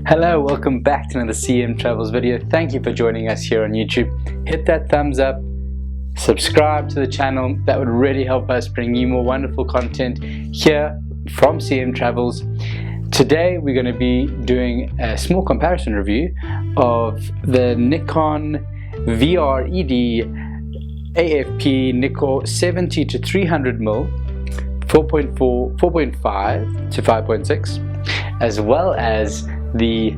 Hello, welcome back to another CM Travels video. Thank you for joining us here on YouTube. Hit that thumbs up, subscribe to the channel. That would really help us bring you more wonderful content here from CM Travels. Today we're going to be doing a small comparison review of the Nikon VRED AFP Nikkor 70 to 300mm 4.5 to 5.6, as well as the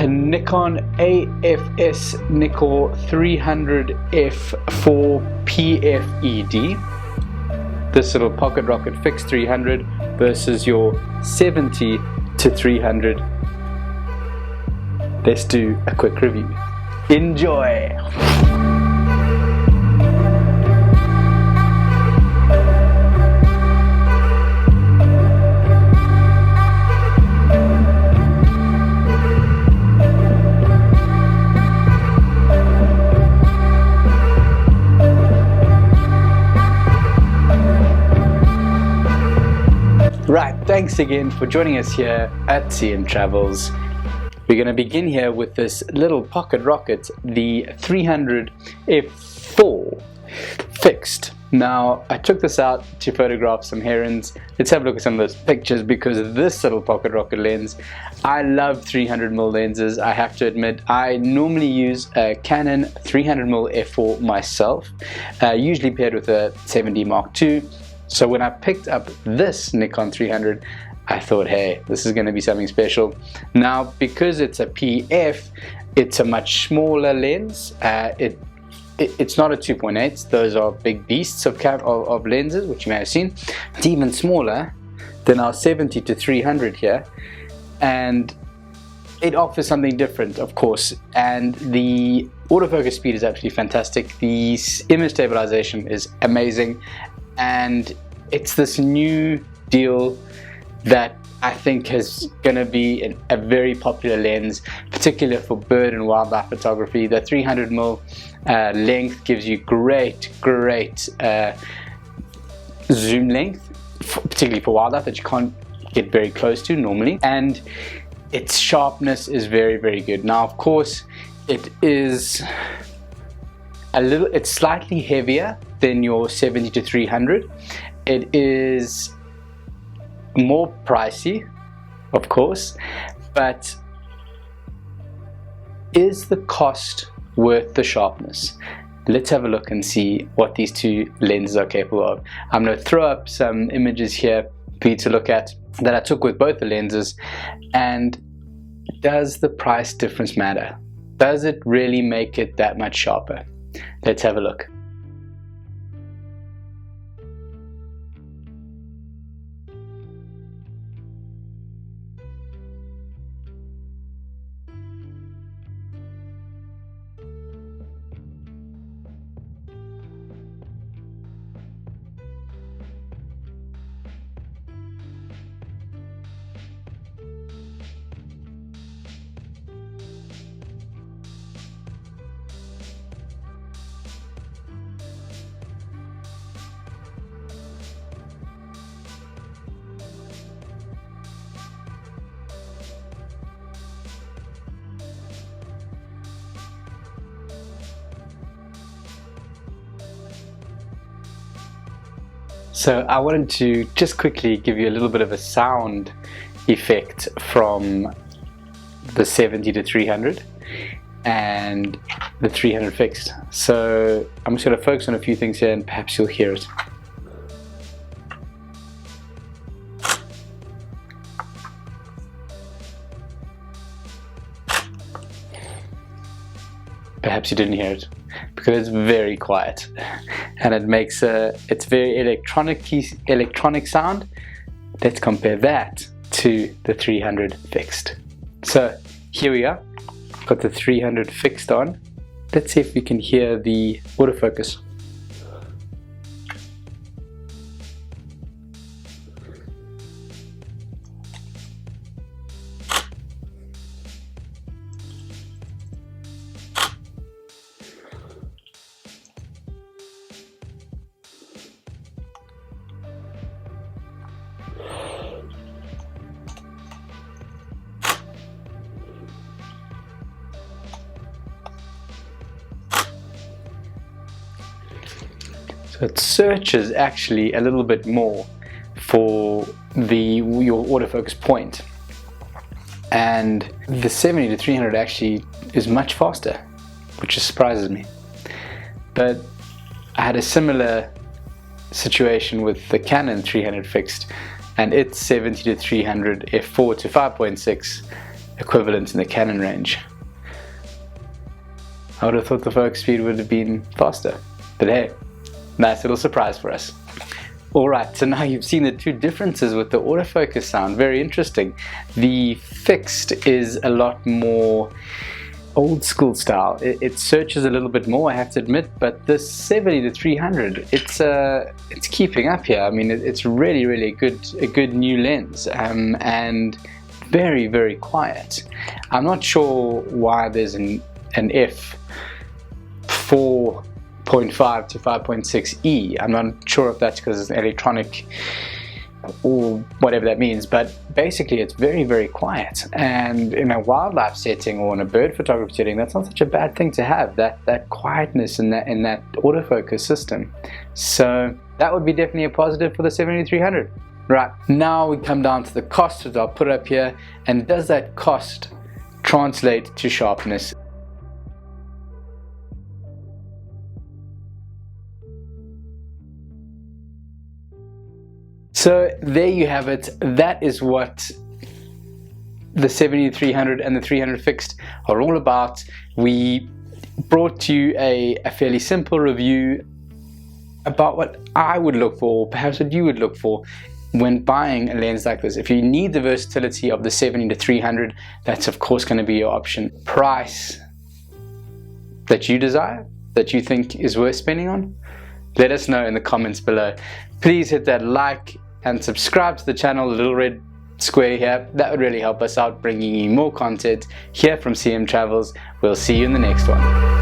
Nikon AFS Nikkor 300 F4 PFED, this little pocket rocket fixed 300 versus your 70 to 300. Let's do a quick review. Enjoy! Right, thanks again for joining us here at CM Travels. We're going to begin here with this little pocket rocket, the 300 F4 fixed. Now, I took this out to photograph some herons. Let's have a look at some of those pictures because of this little pocket rocket lens. I love 300mm lenses, I have to admit. I normally use a Canon 300mm f4 myself, usually paired with a 7D Mark II. So when I picked up this Nikon 300, I thought, hey, this is going to be something special. Now, because it's a PF, it's a much smaller lens. It's not a 2.8. Those are big beasts of lenses, which you may have seen. It's even smaller than our 70 to 300 here, and it offers something different, of course. And the autofocus speed is absolutely fantastic. The image stabilization is amazing. And it's this new deal that I think is going to be a very popular lens, particularly for bird and wildlife photography. The 300mm length gives you great zoom length, particularly for wildlife that you can't get very close to normally. And its sharpness is very good. Now, of course, it's slightly heavier than your 70 to 300. It is more pricey, of course, but is the cost worth the sharpness? Let's have a look and see what these two lenses are capable of. I'm going to throw up some images here for you to look at that I took with both the lenses. And does the price difference matter? Does it really make it that much sharper? Let's have a look. So I wanted to just quickly give you a little bit of a sound effect from the 70 to 300 and the 300 fixed. So I'm just going to focus on a few things here and perhaps you'll hear it. Perhaps you didn't hear it because it's very quiet and it makes it's very electronic sound. Let's compare that to the 300 fixed. So here we are, got the 300 fixed on. Let's see if we can hear the autofocus. So it searches actually a little bit more for your autofocus point, and the 70 to 300 actually is much faster, which surprises me. But I had a similar situation with the Canon 300 fixed, and its 70 to 300 f4 to 5.6 equivalent in the Canon range. I would have thought the focus speed would have been faster, but hey, nice little surprise for us. Alright, so now you've seen the two differences with the autofocus sound. Very interesting. The fixed is a lot more old school style. It searches a little bit more, I have to admit, but this 70 to 300, it's keeping up here. I mean, it's really a good new lens, and very, very quiet. I'm not sure why there's an f4.5 to 5.6e. I'm not sure if that's because it's electronic or whatever that means, but basically it's very quiet. And in a wildlife setting or in a bird photography setting, that's not such a bad thing to have, that quietness in that autofocus system. So that would be definitely a positive for the 70-300. Right, now we come down to the cost, which I'll put up here, and does that cost translate to sharpness? So there you have it. That is what the 70-300 and the 300 fixed are all about. We brought to you a fairly simple review about what I would look for, perhaps what you would look for when buying a lens like this. If you need the versatility of the 70-300, that's of course going to be your option. Price that you desire, that you think is worth spending on, let us know in the comments below. Please hit that like and subscribe to the channel, the little red square here. That would really help us out, bringing you more content here from CM Travels. We'll see you in the next one.